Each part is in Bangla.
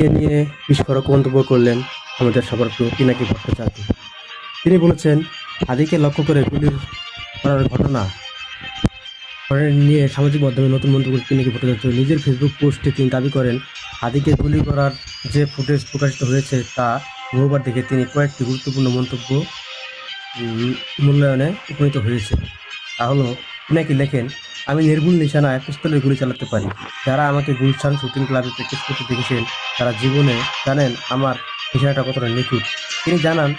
এ নিয়ে বিস্ফোরক মন্তব্য করলেন আমাদের সবার প্রিয় পিনাকি ভট্টাচার্য। তিনি বলেছেন, হাদিকে লক্ষ্য করে গুলির করার ঘটনা নিয়ে সামাজিক মাধ্যমে নতুন মন্তব্য করে পিনাকি ভট্টাচার্য নিজের ফেসবুক পোস্টে তিনি দাবি করেন, হাদিকে গুলি করার যে ফুটেজ প্রকাশিত হয়েছে তা বহুবার দেখে তিনি কয়েকটি গুরুত্বপূর্ণ মন্তব্য মূল্যায়নে উপনীত হয়েছে। তা হলো, পিনাকি লেখেন, আমি নির্ভুল নিশানায় পিস্তলের গুলি চালাতে পারি। যারা আমাকে গুলশান শুটিং ক্লাবে প্র্যাকটিস করতে দেখেছেন তারা জীবনে জানেন আমার নিশানাটা কতটা নিখুঁত। তিনি জানান,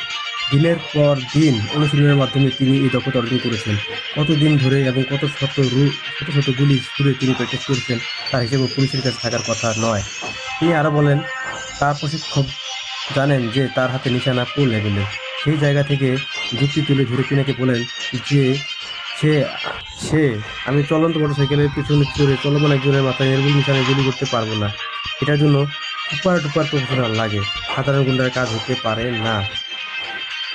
দিনের পর দিন অনুশীলনের মাধ্যমে তিনি এই দক্ষতা অর্জন করেছেন। কতদিন ধরে এবং কত শত শত গুলি ছুড়ে তিনি প্র্যাকটিস করেছেন তার হিসেবে পুলিশের কাছে থাকার কথা নয়। তিনি আরও বলেন, তার প্রশিক্ষক জানেন যে তার হাতে নিশানা কোন লেভেলের। সেই জায়গা থেকে যুক্তি তুলে ধরে পিনাকি বলেন যে সে সে আমি চলন্ত মোটরসাইকেলের পিছনে চড়ে চলমান একজনের মাথায় নির্ভুল নিশানায় গুলি করতে পারবো না। এটার জন্য সুপার ডুপার প্রফেশনাল লাগে, সাধারণ গুন্ডার কাজ হতে পারে না।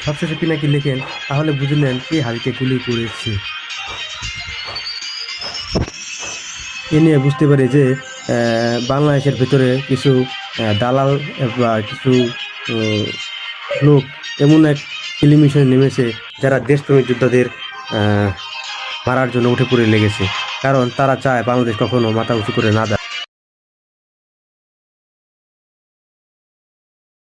সবশেষে পিনাকি লেখেন, তাহলে বুঝলেন কে হাদিকে গুলি করেছে। এ নিয়ে বুঝতে পারি যে বাংলাদেশের ভেতরে কিছু দালাল বা কিছু লোক এমন এক ফিল্মিশনে নেমেছে যারা দেশপ্রেমিক যোদ্ধাদের মারার জন্য উঠে পড়ে লেগেছে। কারণ তারা চায় বাংলাদেশ কখনো মাথা উঁচু করে না দেয়।